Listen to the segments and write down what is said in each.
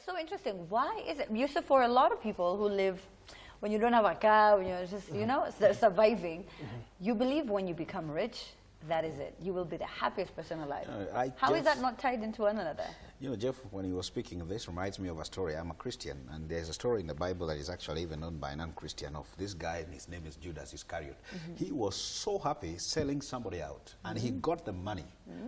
so interesting. Why is it? Yusuf, for a lot of people who live, when you don't have a car, when you're just, you know, surviving, you believe when you become rich, that is it. You will be the happiest person alive. How is that not tied into one another? You know, Jeff, when you were speaking, this reminds me of a story. I'm a Christian, and there's a story in the Bible that is actually even known by a non-Christian of this guy, and his name is Judas Iscariot. He was so happy selling somebody out, and he got the money.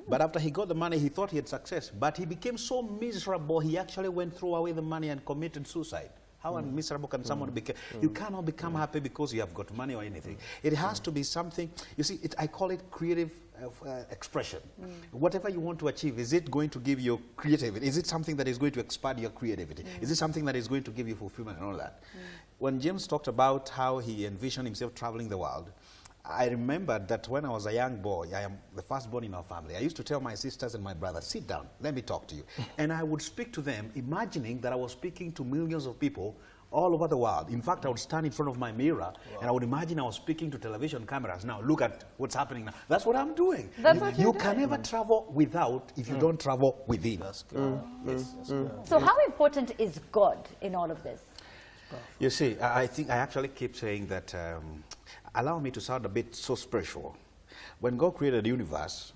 But after he got the money, he thought he had success, but he became so miserable, he actually went throw away the money and committed suicide. How miserable can someone become? You cannot become happy because you have got money or anything. It has to be something, you see, I call it creative expression. Whatever you want to achieve, is it going to give you creativity? Is it something that is going to expand your creativity? Is it something that is going to give you fulfillment and all that? When James talked about how he envisioned himself traveling the world, I remembered that when I was a young boy, I am the firstborn in our family, I used to tell my sisters and my brothers, sit down, let me talk to you. And I would speak to them, imagining that I was speaking to millions of people all over the world. In fact, I would stand in front of my mirror, and I would imagine I was speaking to television cameras. Now, look at what's happening now. That's what I'm doing. That's what you can never travel without if you don't travel within. That's good. Yes. So how important is God in all of this? You see, I think I actually keep saying that, allow me to sound a bit so spiritual. When God created the universe,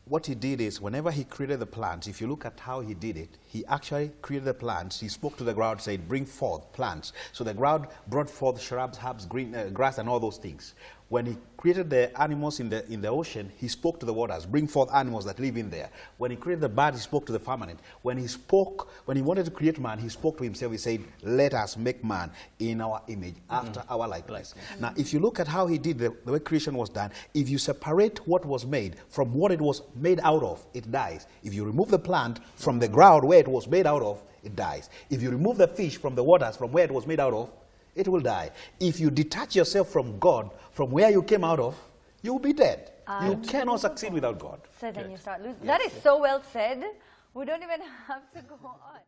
what he did is, whenever he created the plants, if you look at how he did it, he actually created the plants. He spoke to the ground, said, bring forth plants. So the ground brought forth shrubs, herbs, green grass, and all those things. When he created the animals in the ocean, he spoke to the waters, bring forth animals that live in there. When he created the bird, he spoke to the firmament. When he wanted to create man, he spoke to himself. He said, let us make man in our image, after our likeness. Now, if you look at how he did the way creation was done, if you separate what was made from what it was made out of, it dies. If you remove the plant from the ground where it was made out of, it dies. If you remove the fish from the waters from where it was made out of, it will die. If you detach yourself from God, from where you came out of, you will be dead. You cannot succeed without God. So then you start losing. That is so well said. We don't even have to go on.